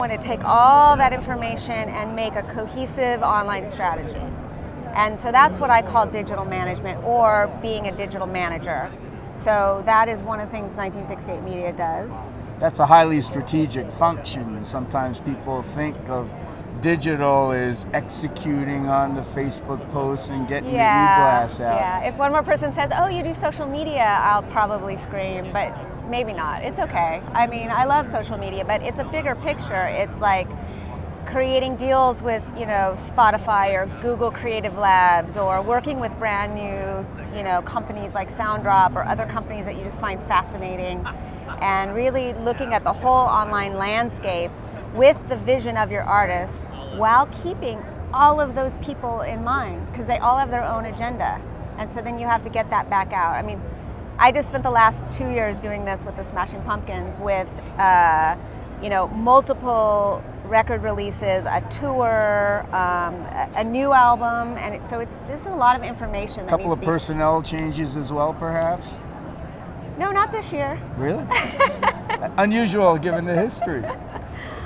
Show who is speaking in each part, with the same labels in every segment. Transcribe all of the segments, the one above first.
Speaker 1: want to take all that information and make a cohesive online strategy. And so that's what I call digital management, or being a digital manager. So that is one of the things 1968 Media does.
Speaker 2: That's a highly strategic function. Sometimes people think of digital as executing on the Facebook posts and getting the e-blasts out.
Speaker 1: Yeah, if one more person says, oh, you do social media, I'll probably scream, but maybe not. It's okay. I mean, I love social media, but it's a bigger picture. It's like creating deals with, Spotify or Google Creative Labs, or working with brand new, companies like Sounddrop or other companies that you just find fascinating, and really looking at the whole online landscape with the vision of your artists, while keeping all of those people in mind, because they all have their own agenda. And so then you have to get that back out. I mean, I just spent the last 2 years doing this with the Smashing Pumpkins, with multiple record releases, a tour, a new album, and so it's just a lot of information.
Speaker 2: A couple of personnel changes as well, perhaps?
Speaker 1: No, not this year.
Speaker 2: Really? Unusual given the history.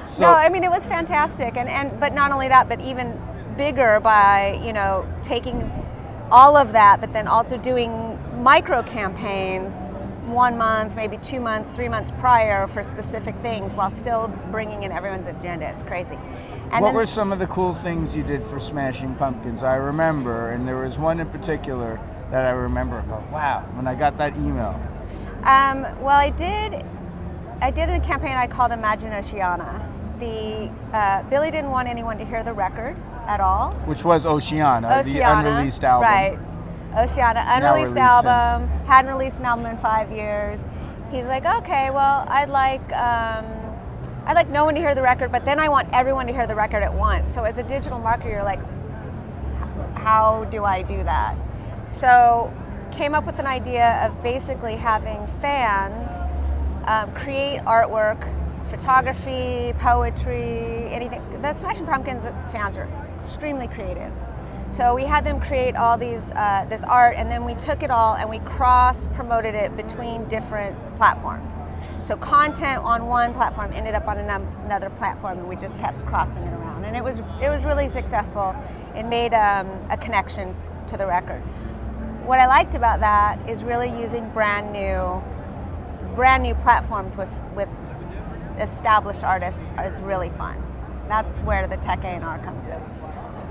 Speaker 2: So,
Speaker 1: no, I mean, it was fantastic, but not only that, but even bigger by taking all of that, but then also doing micro campaigns 1 month, maybe 2 months, 3 months prior for specific things, while still bringing in everyone's agenda. It's crazy. And
Speaker 2: what were some of the cool things you did for Smashing Pumpkins? I remember, and there was one in particular that I remember. Wow, when I got that email.
Speaker 1: Well, I did a campaign I called Imagine Oceana. Billy didn't want anyone to hear the record at all.
Speaker 2: Which was Oceana, the unreleased album.
Speaker 1: Right. Oceana, unreleased album, hadn't released an album in 5 years. He's like, okay, well, I'd like no one to hear the record, but then I want everyone to hear the record at once. So as a digital marketer, you're like, how do I do that? So came up with an idea of basically having fans create artwork, photography, poetry, anything. The Smashing Pumpkins fans are extremely creative. So we had them create all this art, and then we took it all and we cross-promoted it between different platforms. So content on one platform ended up on another platform, and we just kept crossing it around. And it was really successful. It made a connection to the record. What I liked about that is really using brand new platforms with established artists is really fun. That's where the TECA A&R comes in.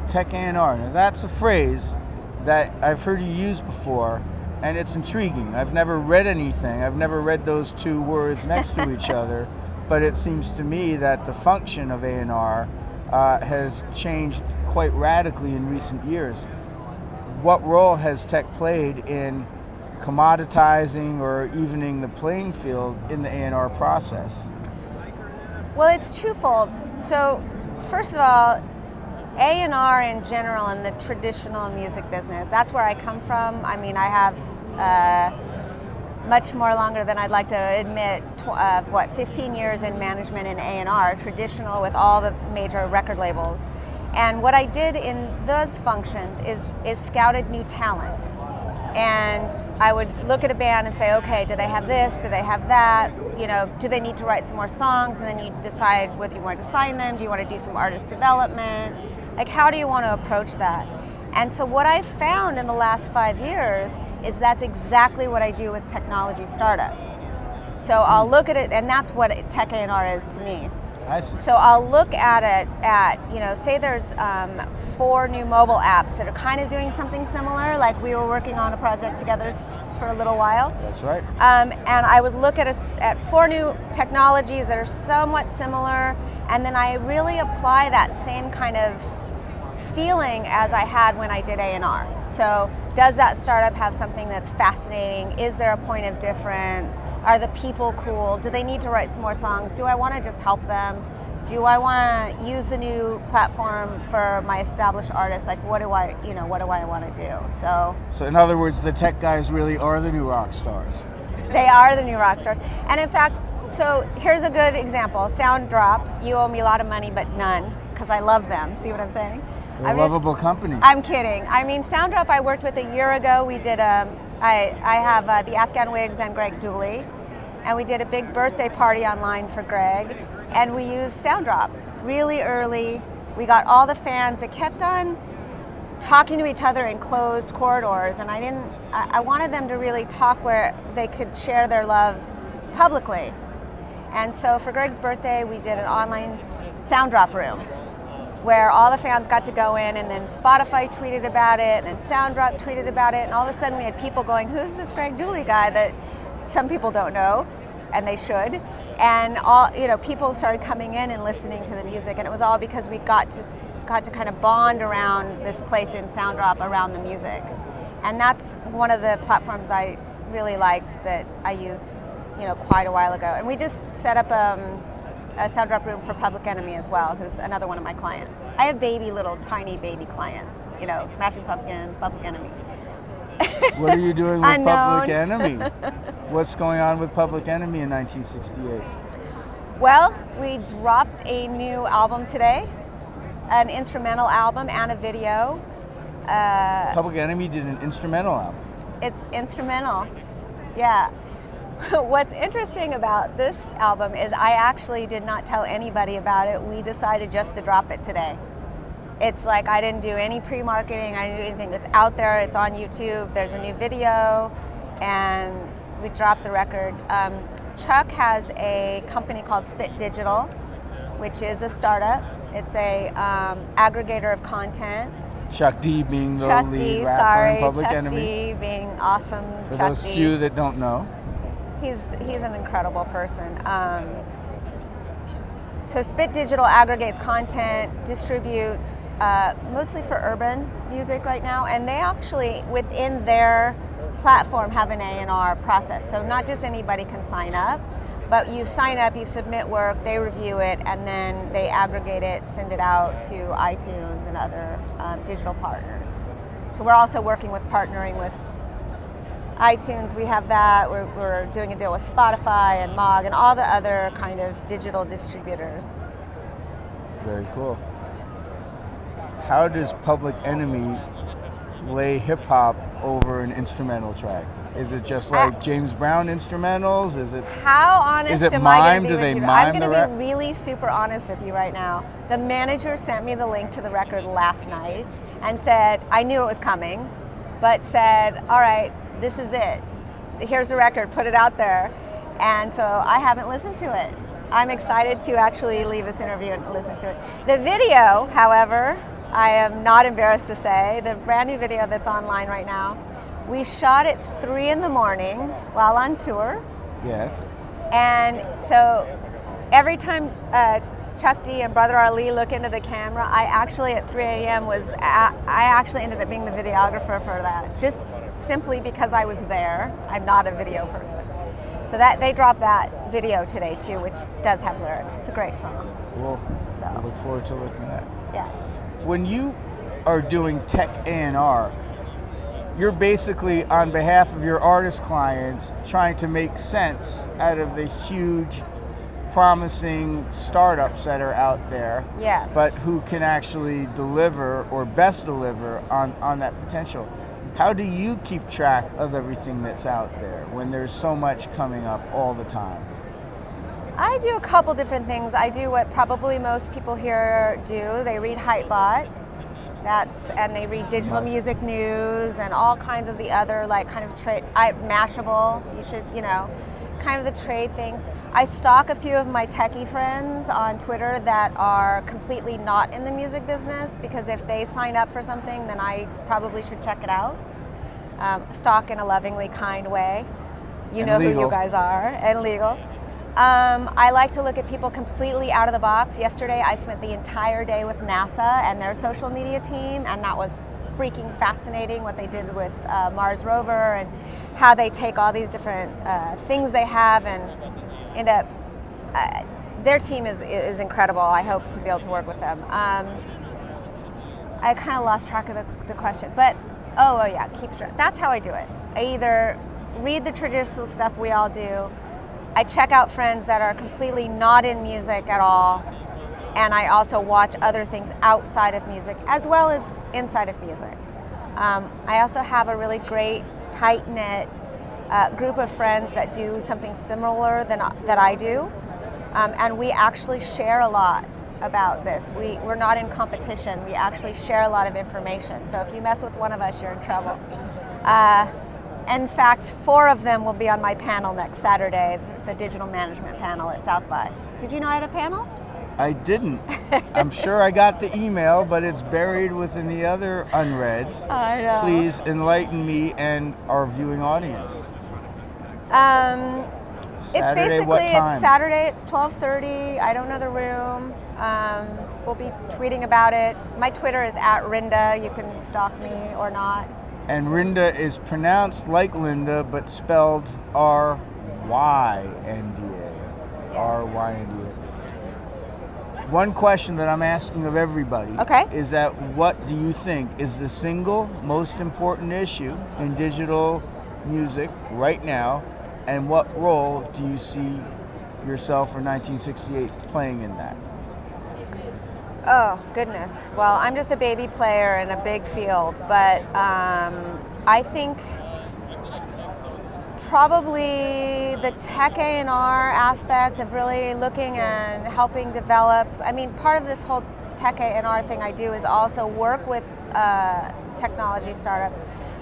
Speaker 2: TECA A&R. Now that's a phrase that I've heard you use before, and it's intriguing. I've never read anything. I've never read those two words next to each other, but it seems to me that the function of A&R has changed quite radically in recent years. What role has tech played in commoditizing or evening the playing field in the A&R process?
Speaker 1: Well, it's twofold. So, first of all, A&R in general in the traditional music business, that's where I come from. I mean, I have much more longer than I'd like to admit, 15 years in management in A&R, traditional with all the major record labels. And what I did in those functions is scouted new talent. And I would look at a band and say, okay, do they have this? Do they have that? Do they need to write some more songs? And then you decide whether you want to sign them. Do you want to do some artist development? Like, how do you want to approach that? And so what I found in the last 5 years is that's exactly what I do with technology startups. So I'll look at it, and that's what TECA A&R is to me.
Speaker 2: I see.
Speaker 1: So I'll look at it say there's 4 new mobile apps that are kind of doing something similar, like we were working on a project together for a little while.
Speaker 2: That's right.
Speaker 1: And I would look at 4 new technologies that are somewhat similar, and then I really apply that same kind of feeling as I had when I did A&R. So does that startup have something that's fascinating? Is there a point of difference? Are the people cool? Do they need to write some more songs? Do I want to just help them? Do I want to use the new platform for my established artists? Like, what do I want to do? So
Speaker 2: in other words, the tech guys really are the new rock stars.
Speaker 1: They are the new rock stars. And in fact, so here's a good example. Sounddrop, you owe me a lot of money, but none, because I love them. See what I'm saying?
Speaker 2: They're a lovable company.
Speaker 1: I'm kidding. I mean, Sounddrop I worked with a year ago. We did I have the Afghan Wigs and Greg Dooley, and we did a big birthday party online for Greg. and we used sound drop really early. We got all the fans that kept on talking to each other in closed corridors, and I wanted them to really talk where they could share their love publicly. And so for Greg's birthday, we did an online sound drop room where all the fans got to go in, and then Spotify tweeted about it, and then Sounddrop tweeted about it, and all of a sudden we had people going, who's this Greg Dooley guy that some people don't know, and they should. And all, people started coming in and listening to the music, and it was all because we got to kind of bond around this place in Sounddrop around the music. And that's one of the platforms I really liked that I used, quite a while ago. And we just set up a Sounddrop room for Public Enemy as well, who's another one of my clients. I have little tiny baby clients, Smashing Pumpkins, Public Enemy.
Speaker 2: What are you doing with
Speaker 1: Unknown.
Speaker 2: Public Enemy? What's going on with Public Enemy in 1968?
Speaker 1: Well, we dropped a new album today, an instrumental album and a video.
Speaker 2: Public Enemy did an instrumental album.
Speaker 1: It's instrumental, yeah. What's interesting about this album is I actually did not tell anybody about it. We decided just to drop it today. It's like I didn't do any pre-marketing, I didn't do anything. It's out there, it's on YouTube, there's a new video, and we dropped the record. Chuck has a company called Spit Digital, which is a startup. It's a aggregator of content.
Speaker 2: Chuck D being the
Speaker 1: Chuck
Speaker 2: lead
Speaker 1: D,
Speaker 2: rapper
Speaker 1: sorry,
Speaker 2: in Public
Speaker 1: Chuck
Speaker 2: Enemy.
Speaker 1: D being awesome.
Speaker 2: For
Speaker 1: Chuck
Speaker 2: those
Speaker 1: D.
Speaker 2: few that don't know.
Speaker 1: He's an incredible person. So Spit Digital aggregates content, distributes mostly for urban music right now, and they actually, within their platform, have an A&R process. So not just anybody can sign up, but you sign up, you submit work, they review it, and then they aggregate it, send it out to iTunes and other digital partners. So we're also partnering with iTunes, we have that. We're doing a deal with Spotify and Mog and all the other kind of digital distributors.
Speaker 2: Very cool. How does Public Enemy lay hip hop over an instrumental track? Is it just like James Brown instrumentals? Is it?
Speaker 1: How honest
Speaker 2: is it
Speaker 1: am
Speaker 2: mime?
Speaker 1: I going to be
Speaker 2: Do
Speaker 1: with
Speaker 2: they
Speaker 1: you?
Speaker 2: mime
Speaker 1: I'm
Speaker 2: the
Speaker 1: going
Speaker 2: rap?
Speaker 1: to be really super honest with you right now. The manager sent me the link to the record last night and said, I knew it was coming, but said, all right, this is it. Here's the record, put it out there. And so I haven't listened to it. I'm excited to actually leave this interview and listen to it. The video, however, I am not embarrassed to say, the brand new video that's online right now, we shot at 3 in the morning while on tour.
Speaker 2: Yes.
Speaker 1: And so every time Chuck D and Brother Ali look into the camera, I actually at 3 a.m. I actually ended up being the videographer for that, just simply because I was there. I'm not a video person. So that they dropped that video today too, which does have lyrics. It's a great song.
Speaker 2: Cool.
Speaker 1: So
Speaker 2: I look forward to looking at that.
Speaker 1: yeah.
Speaker 2: When you are doing tech A&R, you're basically on behalf of your artist clients trying to make sense out of the huge, promising startups that are out there.
Speaker 1: Yes.
Speaker 2: But who can actually deliver or best deliver on that potential. How do you keep track of everything that's out there when there's so much coming up all the time?
Speaker 1: I do a couple different things. I do what probably most people here do. They read Hypebot. And they read digital music news and all kinds of the other like kind of trade, Mashable, you should, kind of the trade things. I stalk a few of my techie friends on Twitter that are completely not in the music business, because if they sign up for something, then I probably should check it out. Stalk in a lovingly kind way. You know who you guys are, and legal. I like to look at people completely out of the box. Yesterday, I spent the entire day with NASA and their social media team, and that was freaking fascinating what they did with Mars rover and how they take all these different things they have and end up, their team is incredible. I hope to be able to work with them. I kind of lost track of the question, but oh yeah, keep track. That's how I do it. I either read the traditional stuff we all do, I check out friends that are completely not in music at all, and I also watch other things outside of music as well as inside of music. I also have a really great, tight-knit group of friends that do something similar that I do. and we actually share a lot about this. We're not in competition. We actually share a lot of information. So if you mess with one of us, you're in trouble. In fact, 4 of them will be on my panel next Saturday, the digital management panel at South by. Did you know I had a panel?
Speaker 2: I didn't. I'm sure I got the email, but it's buried within the other unreads.
Speaker 1: I know.
Speaker 2: Please enlighten me and our viewing audience. Saturday, what time?
Speaker 1: It's Saturday, it's 12:30. I don't know the room. We'll be tweeting about it. My Twitter is @Rynda. You can stalk me or not.
Speaker 2: And Rynda is pronounced like Linda, but spelled R-Y-N-D-A.
Speaker 1: Yes.
Speaker 2: R-Y-N-D-A. One question that I'm asking of everybody is that what do you think is the single most important issue in digital music right now, and what role do you see yourself or 1968 playing in that?
Speaker 1: Oh, goodness. Well, I'm just a baby player in a big field, but I think probably the tech A&R aspect of really looking and helping develop. I mean, part of this whole tech A&R thing I do is also work with technology startup.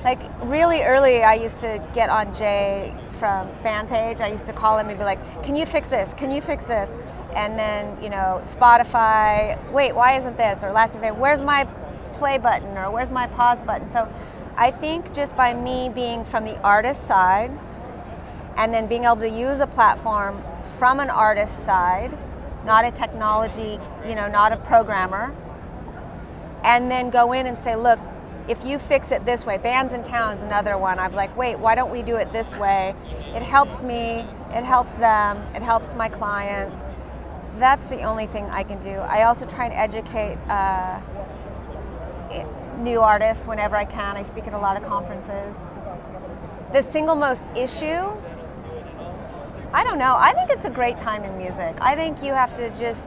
Speaker 1: Like really early, I used to get on Jay from Bandpage. I used to call him and be like, "Can you fix this? Can you fix this?" And then, you know, Spotify, wait, why isn't this? Or Last Event, where's my play button? Or where's my pause button? So I think just by me being from the artist side and then being able to use a platform from an artist side, not a technology, you know, not a programmer, and then go in and say, look, if you fix it this way, Bands in Town is another one. I'm like, wait, why don't we do it this way? It helps me, it helps them, it helps my clients. That's the only thing I can do. I also try and educate new artists whenever I can. I speak at a lot of conferences. The single most issue, I don't know. I think it's a great time in music. I think you have to just,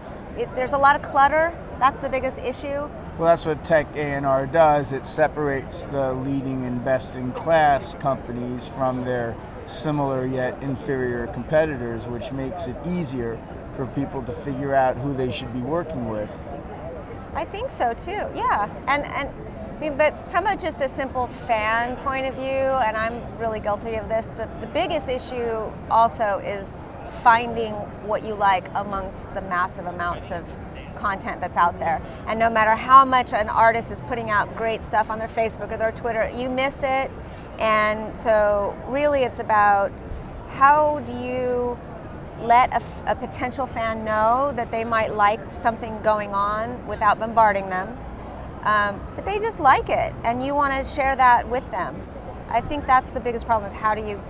Speaker 1: there's a lot of clutter. That's the biggest issue.
Speaker 2: Well, that's what tech A&R does. It separates the leading and best in class companies from their similar yet inferior competitors, which makes it easier for people to figure out who they should be working with.
Speaker 1: I think so too, yeah. And I mean, but from just a simple fan point of view, and I'm really guilty of this, the biggest issue also is finding what you like amongst the massive amounts of content that's out there. And no matter how much an artist is putting out great stuff on their Facebook or their Twitter, you miss it. And so really it's about how do you let a potential fan know that they might like something going on without bombarding them, but they just like it, and you want to share that with them. I think that's the biggest problem: is how do you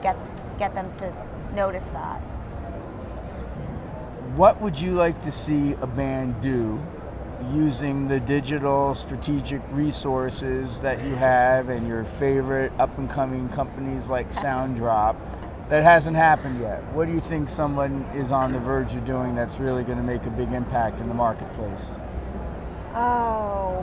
Speaker 1: get them to notice that?
Speaker 2: What would you like to see a band do using the digital strategic resources that you have and your favorite up-and-coming companies like Sounddrop? That hasn't happened yet. What do you think someone is on the verge of doing that's really going to make a big impact in the marketplace?
Speaker 1: Oh,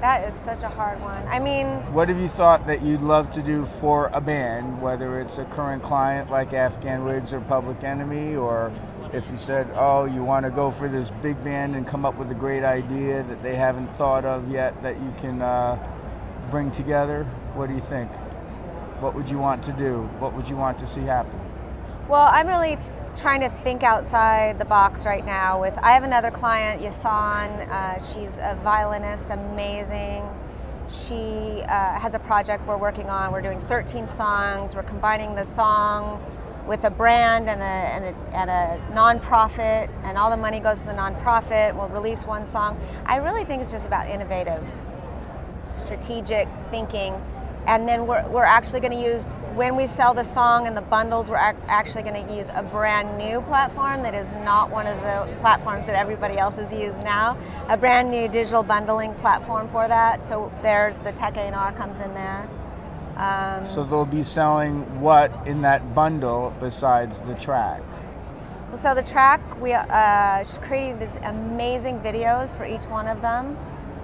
Speaker 1: that is such a hard one. I mean,
Speaker 2: what have you thought that you'd love to do for a band, whether it's a current client like Afghan Wigs or Public Enemy, or if you said, oh, you want to go for this big band and come up with a great idea that they haven't thought of yet that you can bring together? What do you think? What would you want to do? What would you want to see happen?
Speaker 1: Well, I'm really trying to think outside the box right now. I have another client, Yasan. She's a violinist, amazing. She has a project we're working on. We're doing 13 songs. We're combining the song with a brand and a nonprofit, and all the money goes to the nonprofit. We'll release one song. I really think it's just about innovative, strategic thinking. And then we're actually going to use, when we sell the song and the bundles, we're actually going to use a brand new platform that is not one of the platforms that everybody else has used now. A brand new digital bundling platform for that. So there's the tech A&R comes in there.
Speaker 2: So they'll be selling what in that bundle besides the track?
Speaker 1: So the track, we created these amazing videos for each one of them,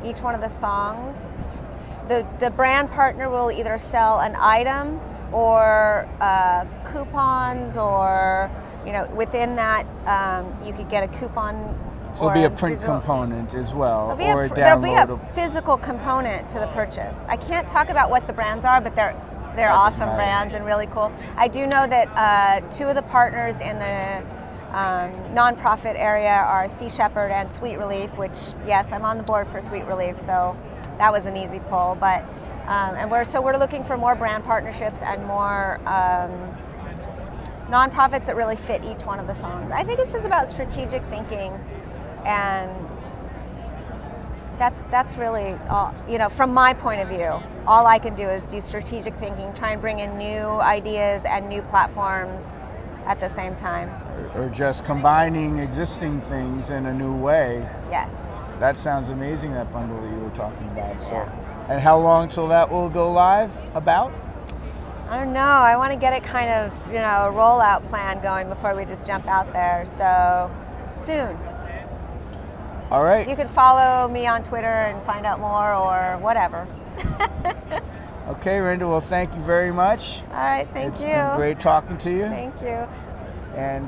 Speaker 1: each one of the songs. The brand partner will either sell an item or coupons or you know, within that, you could get a coupon.
Speaker 2: So there'll be a print component as well, or a
Speaker 1: there'll be
Speaker 2: downloadable.
Speaker 1: a physical component to the purchase. I can't talk about what the brands are, but they're awesome brands and really cool. I do know that 2 of the partners in the nonprofit area are Sea Shepherd and Sweet Relief, which, yes, I'm on the board for Sweet Relief, so that was an easy pull. But and we're looking for more brand partnerships and more nonprofits that really fit each one of the songs. I think it's just about strategic thinking, and that's really all, you know, from my point of view. All I can do is do strategic thinking, try and bring in new ideas and new platforms at the same time.
Speaker 2: Or just combining existing things in a new way.
Speaker 1: Yes.
Speaker 2: That sounds amazing, that bundle that you were talking about. So,
Speaker 1: Yeah.
Speaker 2: And how long till that will go live? About?
Speaker 1: I don't know. I want to get it kind of, you know, a rollout plan going before we just jump out there. So soon.
Speaker 2: All right.
Speaker 1: You can follow me on Twitter and find out more or whatever.
Speaker 2: Okay, Rynda, well, thank you very much.
Speaker 1: All right, thank you.
Speaker 2: It's been great talking to you.
Speaker 1: Thank you.
Speaker 2: And